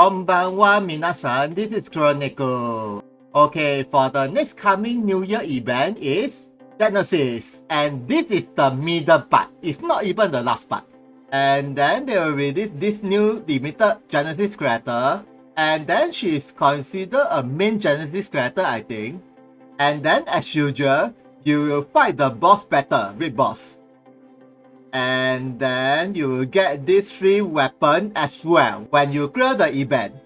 Konbanwa minasan, this is Chronicle. Okay, for the next coming New Year event is Genesis, and this is the middle part. It's not even the last part. And then they will release this new limited Genesis character, and then she is considered a main Genesis character, I think. And then as usual, you will fight the boss battle, Red Boss. And then you will get this free weapon as well when you clear the event.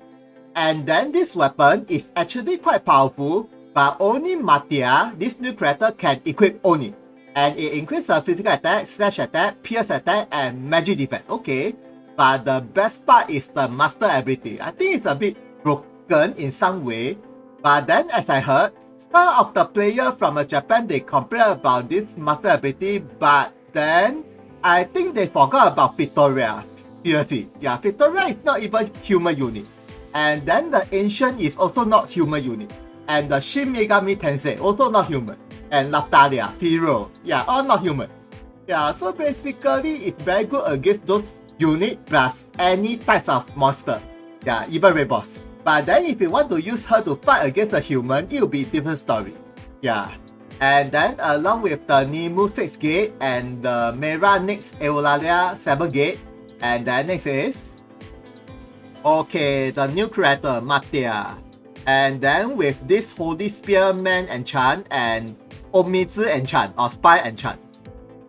And then this weapon is actually quite powerful, but only Matia, this new character, can equip only. And it increases her physical attack, slash attack, pierce attack, and magic defense. Okay, but the best part is the master ability. I think it's a bit broken in some way. But then as I heard, some of the players from Japan, they complain about this master ability, but then I think they forgot about Victoria. Seriously, yeah, Victoria is not even human unit. And then the Ancient is also not human unit. And the Shin Megami Tensei also not human. And Laftalia, Hero, yeah, all not human. Yeah, so basically it's very good against those unit plus any types of monster. Yeah, even Red Boss. But then if you want to use her to fight against the human, it will be a different story. Yeah. And then along with the Nimu 6 gate and the Mera next Ioladia 7 gate. And then next is okay, the new character Matia. And then with this Holy Spearman enchant and Omizu enchant or Spy enchant.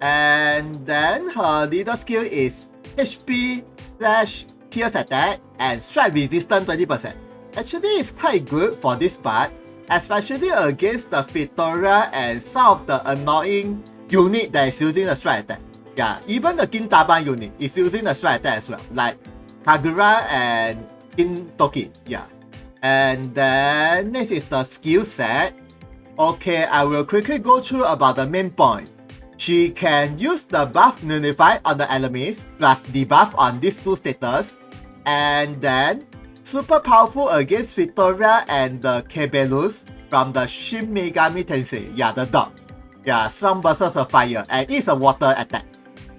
And then her leader skill is HP slash pierce attack and strike resistance 20%. Actually it's quite good for this part, especially against the Victoria and some of the annoying unit that is using the strike attack. Yeah, even the Kintaban unit is using the strike attack as well, like Kagura and Kintoki. Yeah. And then next is the skill set. Okay, I will quickly go through about the main point. She can use the buff Nullify on the enemies plus debuff on these two status. And then super powerful against Victoria and the Kebelus from the Shin Megami Tensei. Yeah, the dog. Yeah, Strong versus a fire and it's a water attack.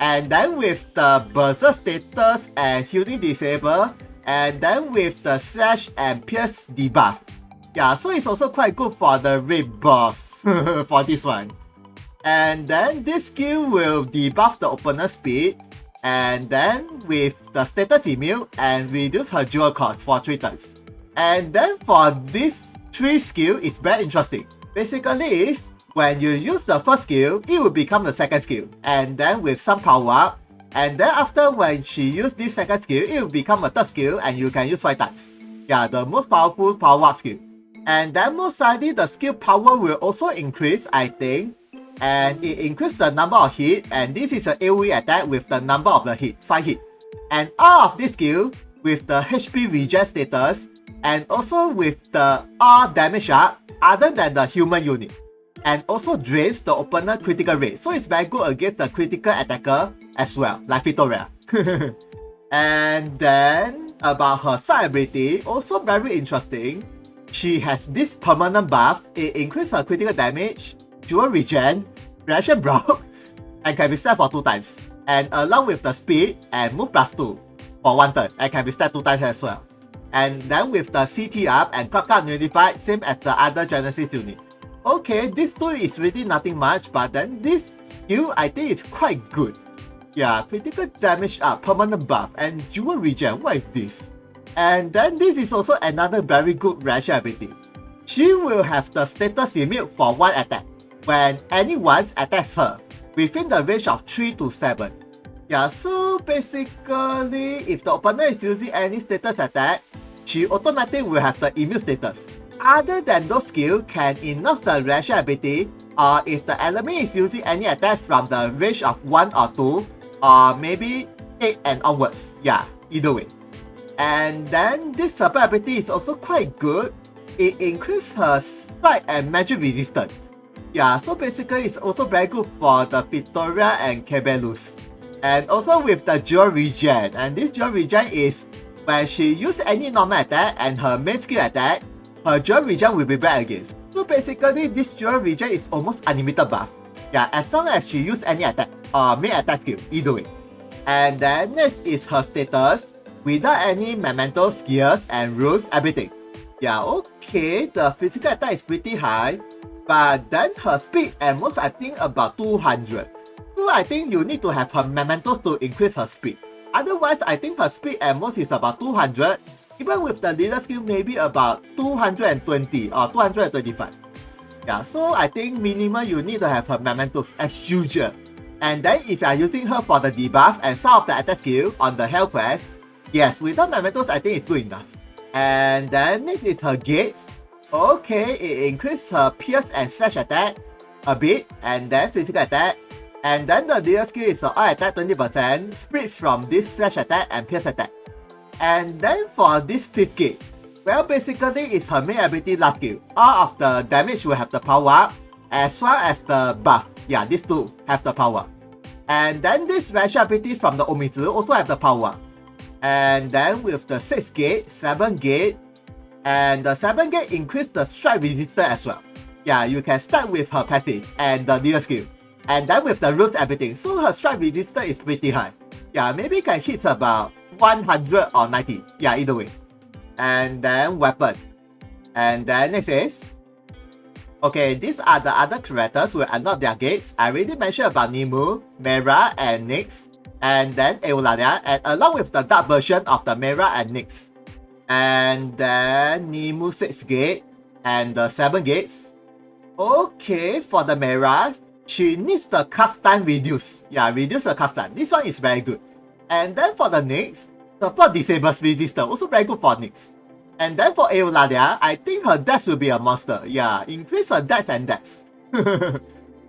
And then with the Berserk status and healing disable, and then with the slash and pierce debuff. Yeah, so it's also quite good for the Red Boss for this one. And then this skill will debuff the opponent's speed, and then with the status immune and reduce her dual cost for 3 turns. And then for this 3 skill is very interesting. Basically is when you use the first skill, it will become the second skill, and then with some power up. And then after when she used this second skill, it will become a third skill and you can use 5 times. Yeah, the most powerful power up skill. And then most likely the skill power will also increase, I think. And it increases the number of hit, and this is an AoE attack with the number of the hit, 5 hit. And all of this skill with the HP regen status and also with the all damage up other than the human unit. And also drains the opponent critical rate, so it's very good against the critical attacker as well, like Victoria. And then about her side ability, also very interesting. She has this permanent buff. It increases her critical damage, dual regen, reaction block, and can be set for 2 times. And along with the speed and move plus 2 for 1 turn, and can be set 2 times as well. And then with the CT up and clock up unified, same as the other Genesis unit. Okay, this tool is really nothing much, but then this skill I think is quite good. Yeah, critical damage up, permanent buff, and dual regen. What is this? And then this is also another very good reaction ability. She will have the status immune for 1 attack when anyone attacks her within the range of 3 to 7. Yeah, so basically if the opponent is using any status attack, she automatically will have the immune status. Other than those skills can enhance the reaction ability, or if the enemy is using any attack from the range of 1 or 2, or maybe 8 and onwards. Yeah, either way. And then this support ability is also quite good. It increases her strike and magic resistance. Yeah, so basically it's also very good for the Victoria and Kebelus. And also with the dual regen, and this dual regen is when she uses any normal attack and her main skill attack, her dual regen will be back again. So basically this dual regen is almost unlimited buff. Yeah, as long as she uses any attack or main attack skill, either way. And then next is her status. without any memento skills and rules, everything. Yeah, okay, the physical attack is pretty high, but then her speed at most I think about 200. So I think you need to have her mementos to increase her speed. Otherwise, I think her speed at most is about 200. Even with the leader skill, maybe about 220 or 225. Yeah, so I think minimum you need to have her mementos as usual. And then if you are using her for the debuff and some of the attack skill on the hell quest, yes, without mementos I think it's good enough. And then next is her gates. Okay, it increases her pierce and slash attack a bit, and then physical attack. And then the leader skill is all attack 20%, split from this slash attack and pierce attack. And then for this 5th gate, well, basically it's her main ability last skill. All of the damage will have the power up, as well as the buff. Yeah, these two have the power. And then this special ability from the Omizu also have the power. And then with the 6th gate, 7th gate, and the 7th gate increase the strike resistance as well. Yeah, you can start with her passive and the leader skill. And then with the root everything, so her strike resistance is pretty high. Yeah, maybe can hit about 100 or 90. Yeah, either way. And then weapon. And then next is, okay, these are the other characters who unlock their gates. I already mentioned about Nimue, Mera, and Nyx. And then Ioladia, and along with the dark version of the Mera and Nyx. And then Nimue 6th gate and the 7 gates. Okay, for the Mera, she needs the cast time reduce. Yeah, reduce the cast time. This one is very good. And then for the Nyx, support disables resistance. Also very good for Nyx. And then for Ioladia, I think her dex will be a monster. Yeah, increase her dex and dex.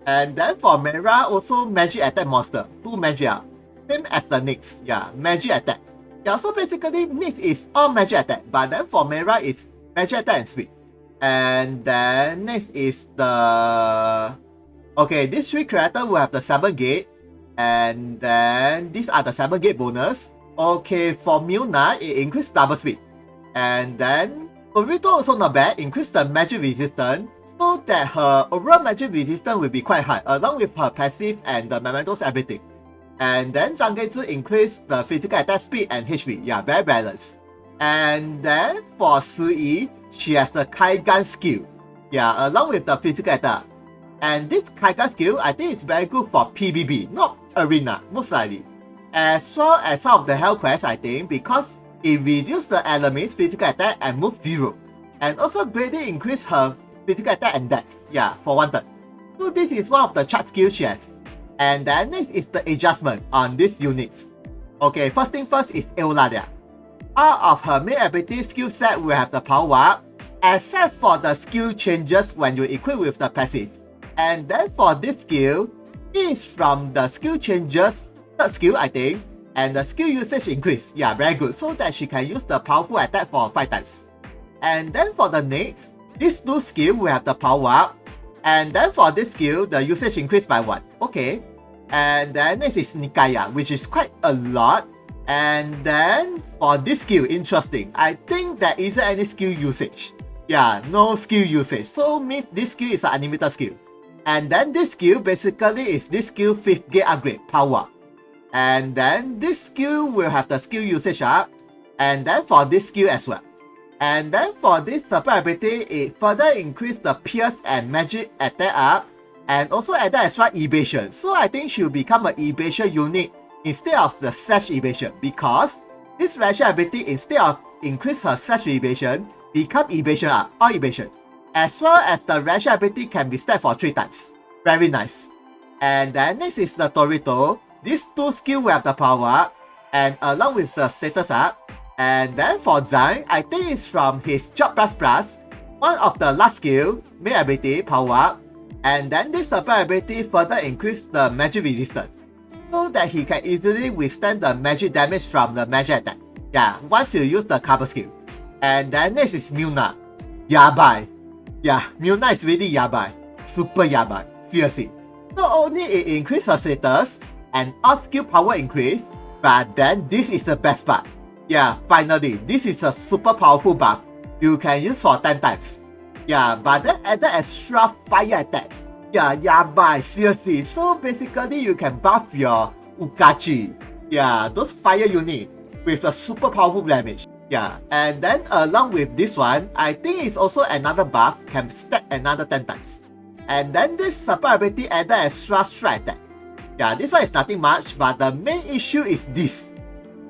And then for Mera, also magic attack monster. 2 magic up. Same as the Nyx. Yeah, magic attack. Yeah, so basically Nyx is all magic attack. But then for Mera, it's magic attack and speed. And then next is the... Okay, these 3 characters will have the 7 gate. And then these are the 7 gate bonus. Okay, for Milna, it increases double speed. And then Torito also not bad, increase the magic resistance so that her overall magic resistance will be quite high along with her passive and the mementos everything. And then Zangetsu increase the physical attack speed and HP. Yeah, very balanced. And then for Siyi, she has the Kaigan skill. Yeah, along with the physical attack. And this Kaigan skill, I think is very good for PvP, not arena, most likely. As well as some of the hell quests, I think, because it reduces the enemy's physical attack and move 0. And also greatly increase her physical attack and dex. Yeah, for 1/3. So this is one of the chart skills she has. And then next is the adjustment on these units. Okay, first thing first is Ioladia. All of her main ability skill set will have the power up, except for the skill changes when you equip with the passive. And then for this skill, it is from the skill changes, 3rd skill I think, and the skill usage increase. Yeah, very good, so that she can use the powerful attack for 5 times. And then for the next, these 2 skills will have the power up. And then for this skill, the usage increased by 1. Okay. And then next is Nikaya, which is quite a lot. And then for this skill, interesting. I think there isn't any skill usage. Yeah, no skill usage. So means this skill is an unlimited skill. And then this skill basically is this skill 5th gate upgrade, power. And then this skill will have the skill usage up. And then for this skill as well. And then for this support ability, it further increase the pierce and magic attack up. And also add extra evasion. So I think she'll become an evasion unit instead of the slash evasion. Because this special ability, instead of increase her slash evasion, become evasion up, or evasion. As well as the special ability can be stacked for 3 times. Very nice. And then next is the Torito. These 2 skills will have the power up. And along with the status up. And then for Zhang, I think it's from his Job plus plus, one of the last skill, main ability, power up. And then this support ability further increase the magic resistance, so that he can easily withstand the magic damage from the magic attack. Yeah, once you use the cover skill. And then next is Milna. Yabai. Yeah, Milna is really yabai. Super yabai. Seriously. Not only it increase her status and all skill power increase, but then this is the best part. Yeah, finally, this is a super powerful buff you can use for 10 times. Yeah, but then add the extra fire attack. Yeah, yabai, seriously. So basically you can buff your Ukachi. Yeah, those fire unit with a super powerful damage. Yeah, and then along with this one, I think it's also another buff, can stack another 10 times. And then this support ability added extra strike attack. Yeah, this one is nothing much, but the main issue is this.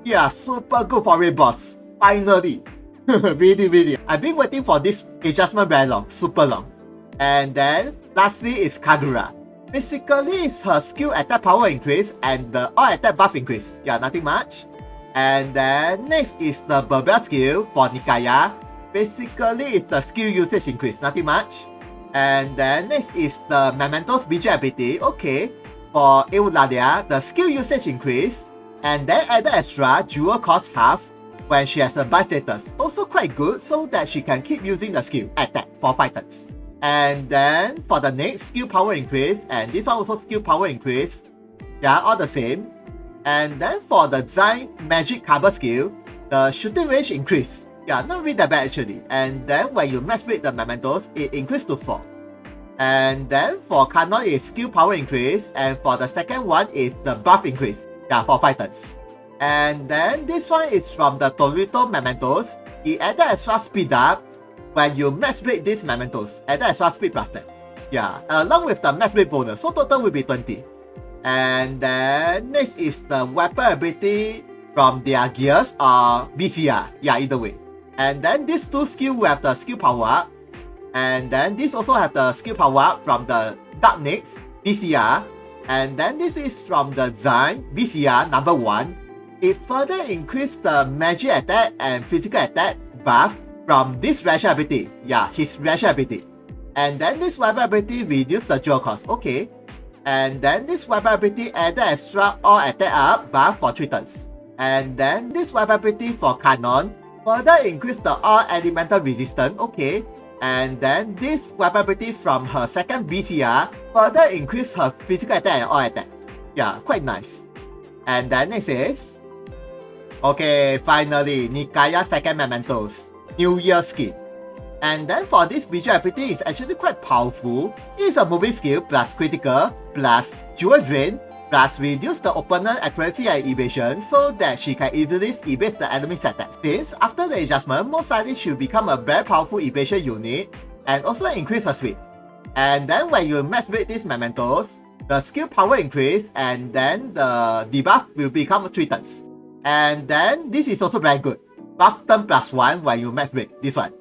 Yeah, super good for raid boss. Finally. Really. I've been waiting for this adjustment very long, super long. And then lastly is Kagura. Basically, it's her skill attack power increase and the all attack buff increase. Yeah, nothing much. And then next is the Barbell skill for Nikaya. Basically, it's the skill usage increase, nothing much. And then next is the Mementos BG ability. Okay, for Ioladia, the skill usage increase. And then added extra dual cost half when she has a buy status. Also quite good so that she can keep using the skill attack for fighters. And then for the next skill power increase, and this one also skill power increase. Yeah, all the same. And then for the Zai magic cover skill, the shooting range increase. Yeah, not really that bad actually. And then when you max rate the Mementos, it increased to 4. And then for Canon is skill power increase, and for the second one is the buff increase. Yeah, for fighters. And then this one is from the Torito Mementos. It added extra speed up when you max rate these Mementos. Added extra speed plus 10. Yeah, along with the max rate bonus, so total will be 20. And then next is the weapon ability from their gears or BCR. Yeah, either way. And then these two skills will have the skill power up. And then this also have the skill power up from the Dark Nyx BCR. And then this is from the Zine BCR number 1. It further increased the magic attack and physical attack buff from this ration ability. Yeah, his ration ability. And then this weapon ability reduced the dual cost. Okay. And then this weapon ability added extra all attack up buff for 3 turns. And then this weapon ability for Canon further increased the all elemental resistance. Okay. And then this weapon ability from her second BCR further increased her physical attack and all attack. Yeah, quite nice. And then next is... Okay, finally, Nikaya second Mementos. New Year skin. And then for this visual ability is actually quite powerful. It is a moving skill plus critical plus dual drain plus reduce the opponent accuracy and evasion so that she can easily evade the enemy's attack. Since after the adjustment, most likely she will become a very powerful evasion unit and also increase her speed. And then when you max rate these Mementos, the skill power increase and then the debuff will become 3 turns. And then this is also very good. Buff turn plus 1 when you max rate this one.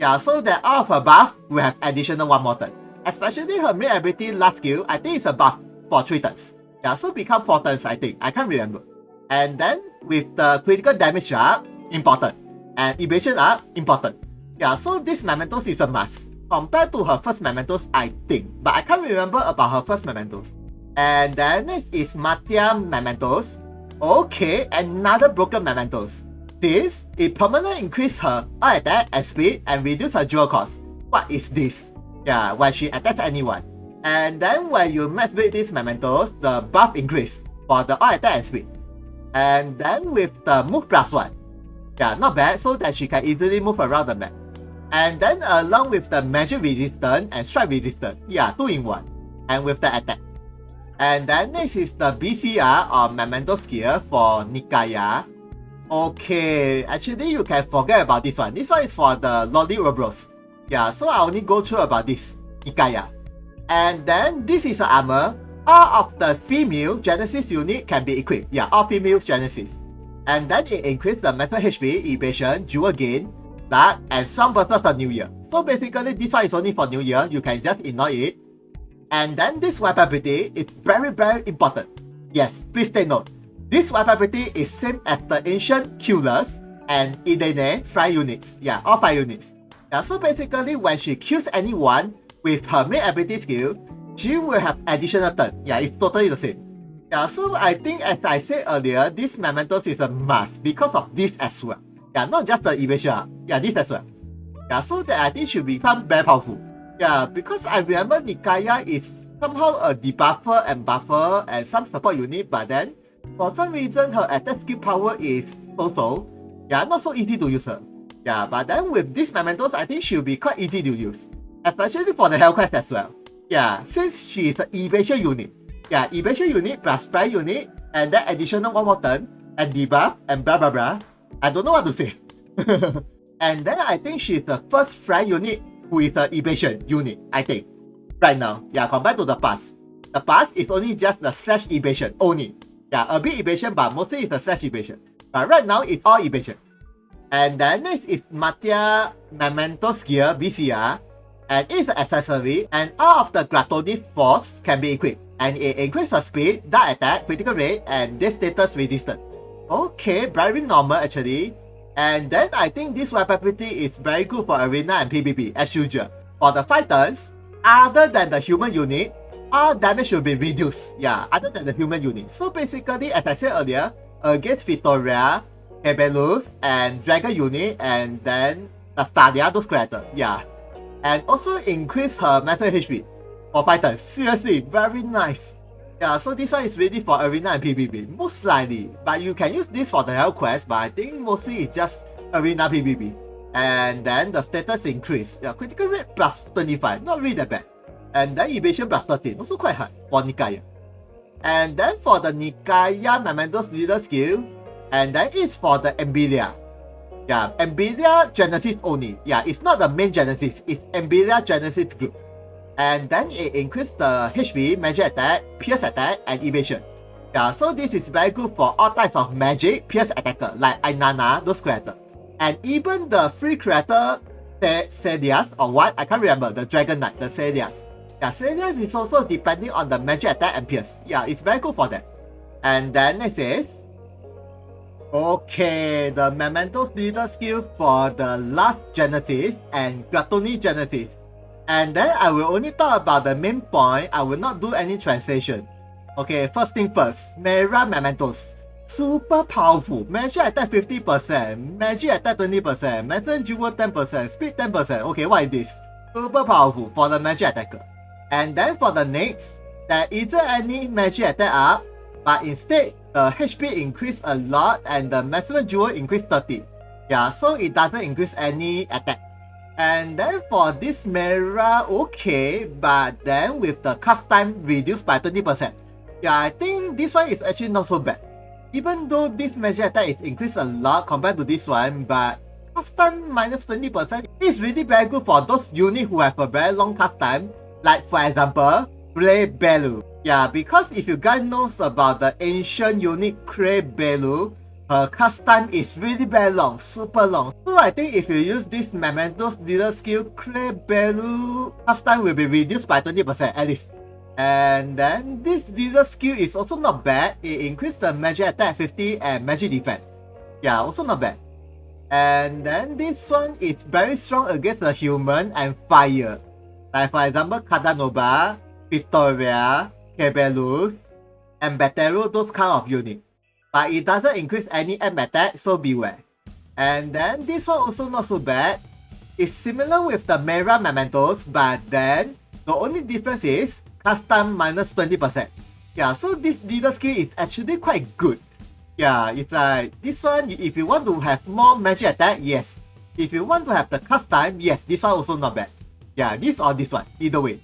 Yeah, so that all of her buff will have additional 1 more turn. Especially her main ability last skill, I think it's a buff for 3 turns. Yeah, so become 4 turns I think, I can't remember. And then with the critical damage up, important. And evasion up, important. Yeah, so this Mementos is a must. Compared to her first Mementos, I think. But I can't remember about her first Mementos. And then next is Matia Mementos. Okay, another broken Mementos. This, it permanently increase her all attack and speed and reduce her dual cost. What is this? Yeah, when she attacks anyone. And then when you max rate these Mementos, the buff increase for the all attack and speed. And then with the move plus 1. Yeah, not bad, so that she can easily move around the map. And then along with the magic resistance and strike resistance. Yeah, 2 in 1. And with the attack. And then next is the BCR or Memento skill for Nikaya. Okay, actually you can forget about this one. This one is for the Lolly Ouroboros. Yeah, so I only go through about this, Nikaya. And then this is an armor. All of the female Genesis unit can be equipped. Yeah, all female Genesis. And then it increases the metal HP, evasion, dual gain, luck, and some versus the New Year. So basically this one is only for New Year. You can just ignore it. And then this weapon ability is very important. Yes, please take note. This weapon ability is same as the ancient killers and Idene fire units. Yeah, all fire units. Yeah, so basically when she kills anyone with her main ability skill, she will have additional turn. Yeah, it's totally the same. Yeah, so I think as I said earlier, this Mementos is a must because of this as well. Yeah, not just the evasion. Yeah, this as well. Yeah, so that I think should become very powerful. Yeah, because I remember Nikaya is somehow a debuffer and buffer and some support unit, but then for some reason her attack skill power is so-so. Yeah, not so easy to use her. Yeah, but then with this Mementos, I think she'll be quite easy to use. Especially for the Hell Quest as well. Yeah, since she is an evasion unit. Yeah, evasion unit plus fire unit and then additional 1 more turn. and debuff and blah blah blah. I don't know what to say. And then I think she's the first friend unit who is the evasion unit, I think. Right now, yeah, compared to the past. The past is only just the slash evasion only. Yeah, a bit evasion, but mostly it's the slash evasion. But right now, it's all evasion. And then next is Matia Mementos gear, VCR. And it's an accessory, and all of the Gluttony force can be equipped. And it increases her speed, dark attack, critical rate, and this status resistance. Okay, very normal actually. And then I think this weapon ability is very good for arena and PvP as usual. For the fighters, other than the human unit, all damage will be reduced. Yeah, other than the human unit. So basically, as I said earlier, against Victoria, Hebelus, and Dragon unit, and then Nastadia, those characters. Yeah. And also increase her maximum HP for fighters. Seriously, very nice. Yeah, so this one is ready for arena and PvP, most likely. But you can use this for the hell quest, but I think mostly it's just arena PvP. And then the status increase. Yeah, critical rate plus 25, not really that bad. And then evasion plus 13, also quite high for Nikaya. And then for the Nikaya Mementos leader skill, and then it's for the Embelia. Yeah, Embelia Genesis only. Yeah, it's not the main Genesis, it's Embelia Genesis group. And then it increases the HP, magic attack, pierce attack, and evasion. Yeah, so this is very good for all types of magic, pierce attacker, like Ainana, those characters. And even the free creator, Celias, or what, I can't remember, the Dragon Knight, the Celias. Yeah, Celias is also depending on the magic attack and pierce. Yeah, it's very good for that. And then next is... Okay, the Mementos leader skill for the last Genesis and Gluttony Genesis. And then I will only talk about the main point, I will not do any translation. Okay, first thing first, Mera Mementos. Super powerful, magic attack 50%, magic attack 20%, maximum jewel 10%, speed 10%. Okay, what is this? Super powerful for the magic attacker. And then for the next, there isn't any magic attack up, but instead, the HP increase a lot and the maximum jewel increase 30. Yeah, so it doesn't increase any attack. And then for this Mera, okay, but then with the cast time reduced by 20%. Yeah, I think this one is actually not so bad. Even though this magic attack is increased a lot compared to this one, but cast time minus 20% is really very good for those units who have a very long cast time. Like for example, Grey Belu. Yeah, because if you guys knows about the ancient unit Grey Belu, her cast time is really very long, super long. So I think if you use this Mementos leader skill, Grey Belu cast time will be reduced by 20% at least. And then this leader skill is also not bad. It increases the magic attack 50 and magic defense. Yeah, also not bad. And then this one is very strong against the human and fire. Like for example, Cadanova, Victoria, Hebelus, and Bateru, those kind of units. But it doesn't increase any M attack, so beware. And then this one also not so bad. It's similar with the Mera Mementos, but then the only difference is cast time minus 20%. Yeah, so this leader skill is actually quite good. Yeah, it's like this one, if you want to have more magic attack, yes. If you want to have the cast time, yes, this one also not bad. Yeah, this or this one, either way.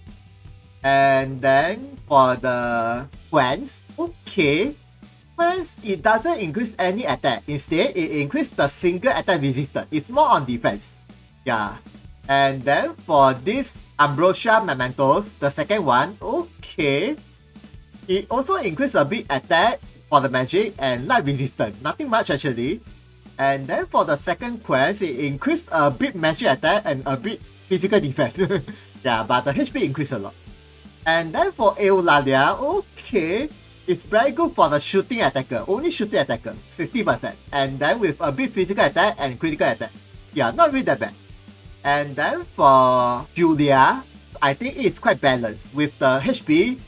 And then for the Quens, okay. Quens, it doesn't increase any attack. Instead, it increases the single attack resistance. It's more on defense. Yeah. And then for this Ambrosia Mementos, the second one, okay. It also increases a bit attack for the magic and light resistance. Nothing much actually. And then for the second quest, it increased a bit magic attack and a bit physical defense. Yeah, but the HP increased a lot. And then for Ioladia, okay. It's very good for the shooting attacker, only shooting attacker, 60%. And then with a bit physical attack and critical attack. Yeah, not really that bad. And then for Julia, I think it's quite balanced with the HP,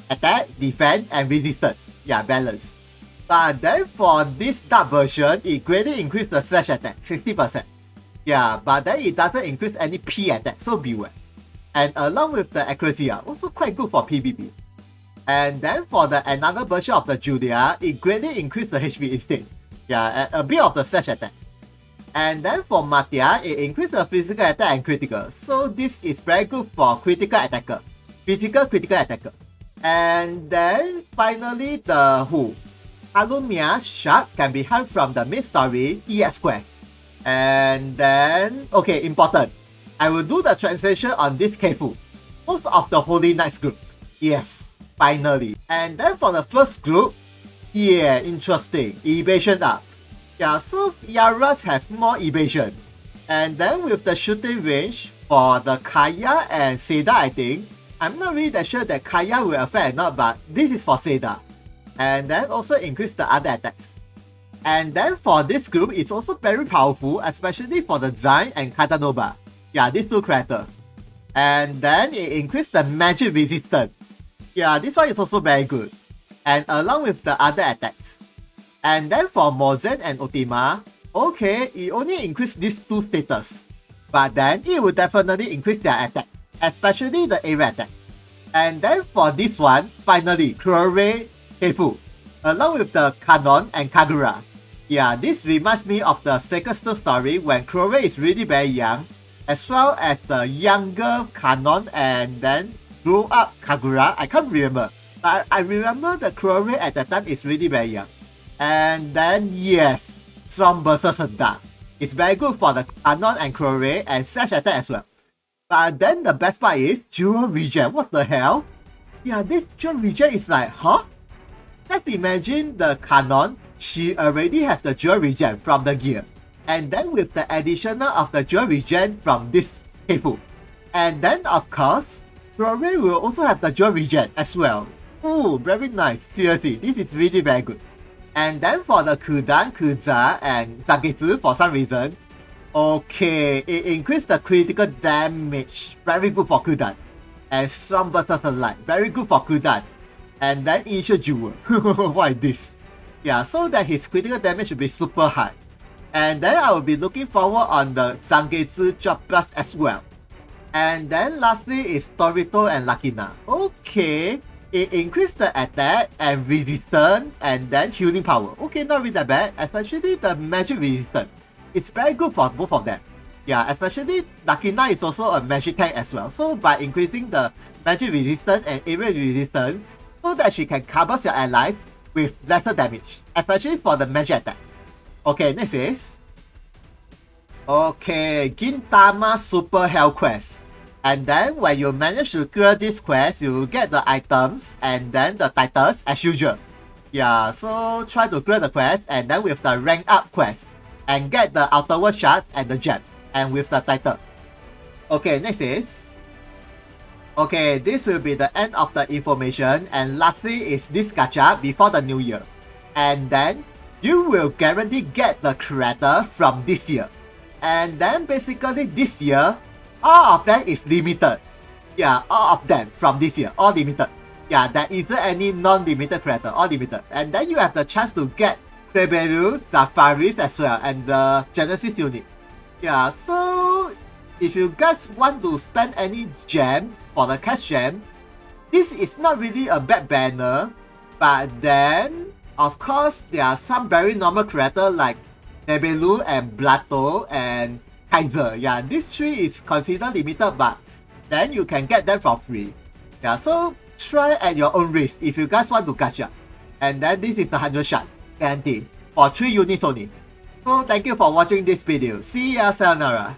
attack, defense, and resistance. Yeah, balanced. But then for this dark version, it greatly increased the slash attack, 60%. Yeah, but then it doesn't increase any P attack, so beware. And along with the accuracy, also quite good for PvP. And then for the another version of the Julia, it greatly increased the HP instead. Yeah, and a bit of the slash attack. And then for Matia, it increased the physical attack and critical. So this is very good for critical attacker. Physical critical attacker. And then finally the who? Alumnia shards can be held from the main story EX quest. And then, okay, important. I will do the translation on this Keifu. Most of the Holy Knights group. Yes, finally. And then for the first group, yeah, interesting. Evasion up. Yeah, so Yaras have more evasion. And then with the shooting range for the Kaya and Seda, I think. I'm not really that sure that Kaya will affect or not, but this is for Seda. And then also increase the other attacks. And then for this group, it's also very powerful, especially for the Zain and Katanova. Yeah, these two characters. And then it increased the magic resistance. Yeah, this one is also very good. And along with the other attacks. And then for Mozen and Otima, okay, it only increased these two status. But then it will definitely increase their attacks, especially the area attack. And then for this one, finally, Kurore Keifu, along with the Kanon and Kagura. Yeah, this reminds me of the Sacred Stone story when Kurore is really very young, as well as the younger Kanon and then grew up Kagura. I can't remember, but I remember the Kurore at that time is really very young. And then yes, Strong versus Dark. It's very good for the Kanon and Kurore and slash attack as well. But then the best part is Dual Regen. What the hell? Yeah, this Dual Regen is like, huh? Let's imagine the Kanon, she already has the Dual Regen from the gear. And then with the additional of the Dual Regen from this Keifu. And then of course, Kurore will also have the Dual Regen as well. Oh, very nice. Seriously, this is really very good. And then for the Kudan, Kuza, and Zangetsu for some reason, okay, it increased the critical damage. Very good for Kudan. And Strong versus Light. Very good for Kudan. And then Initial Jewel. What is this? Yeah, so that his critical damage should be super high. And then I will be looking forward on the Zangetsu Job Plus as well. And then lastly is Torito and Luckina. Okay, it increased the attack and resistance and then healing power. Okay, not really that bad, especially the magic resistance. It's very good for both of them. Yeah, especially Luckina is also a magic tank as well. So by increasing the magic resistance and area resistance, so that she can cover your allies with lesser damage, especially for the magic attack. Okay, next is okay, Gintama Super Hell Quest. And then when you manage to clear this quest, you will get the items and then the titles as usual. Yeah, so try to clear the quest and then with the rank up quest and get the outer world shards and the gem and with the title. Okay, next is okay, this will be the end of the information, and lastly is this gacha before the new year. And then you will guarantee get the creator from this year. And then basically this year, all of them is limited. Yeah, all of them from this year, all limited. Yeah, there isn't any non-limited creator, all limited. And then you have the chance to get Rebelu, Zafaris as well, and the Genesis unit. Yeah, so if you guys want to spend any gem for the cash gem, this is not really a bad banner. But then, of course, there are some very normal creators like Nebelu and Blato and Kaiser. Yeah, this three is considered limited, but then you can get them for free. Yeah, so try at your own risk if you guys want to gacha. And then this is the 100 shards guarantee for 3 units only. So thank you for watching this video. See ya, sayonara.